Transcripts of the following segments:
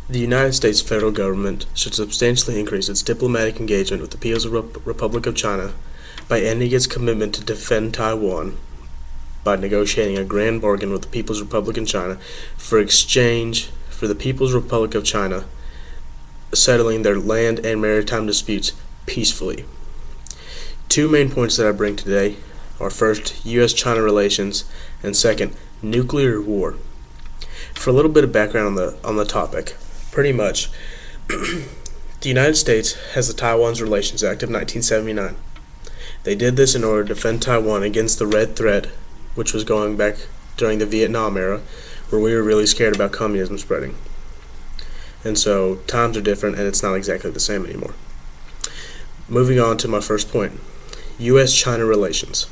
The United States federal government should substantially increase its diplomatic engagement with the People's Republic of China by ending its commitment to defend Taiwan by negotiating a grand bargain with the People's Republic of China for exchange for the People's Republic of China settling their land and maritime disputes peacefully. Two main points that I bring today are first, U.S.-China relations, and second, nuclear war. For a little bit of background on the topic, pretty much, the United States has the Taiwan's Relations Act of 1979. They did this in order to defend Taiwan against the Red Threat, which was going back during the Vietnam era, where we were really scared about communism spreading. And so times are different, and it's not exactly the same anymore. Moving on to my first point, U.S.-China relations.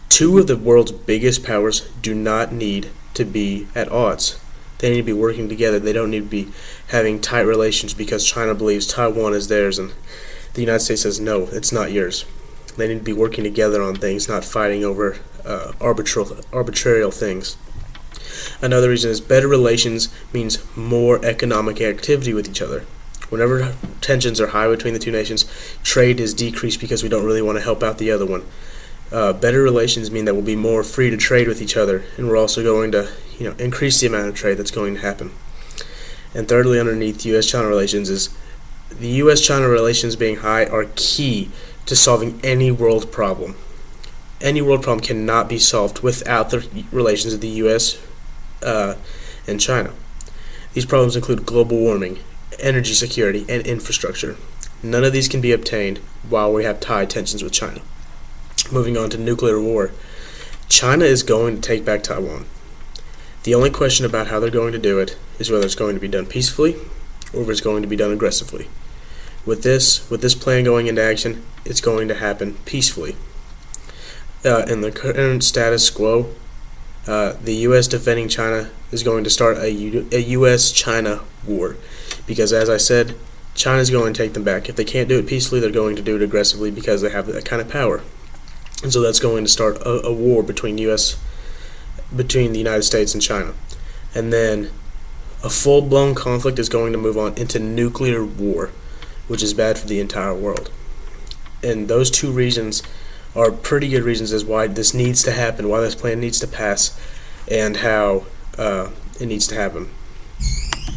Two of the world's biggest powers do not need to be at odds. They need to be working together. They don't need to be having tight relations because China believes Taiwan is theirs and the United States says, no, it's not yours. They need to be working together on things, not fighting over arbitrary things. Another reason is better relations means more economic activity with each other. Whenever tensions are high between the two nations, trade is decreased because we don't really want to help out the other one. Better relations mean that we'll be more free to trade with each other, and we're also going to increase the amount of trade that's going to happen. And thirdly, underneath U.S.-China relations is the U.S.-China relations being high are key to solving any world problem. Any world problem cannot be solved without the relations of the U.S. And China. These problems include global warming, energy security, and infrastructure. None of these can be obtained while we have tight tensions with China. Moving on to nuclear war. China is going to take back Taiwan. The only question about how they're going to do it is whether it's going to be done peacefully or if it's going to be done aggressively. With this plan going into action, it's going to happen peacefully. In the current status quo, the U.S. defending China is going to start a U.S.-China war because, as I said, China is going to take them back. If they can't do it peacefully, they're going to do it aggressively because they have that kind of power. And so that's going to start a war between the United States and China. And then a full-blown conflict is going to move on into nuclear war, which is bad for the entire world. And those two reasons are pretty good reasons as why this needs to happen, why this plan needs to pass, and how it needs to happen.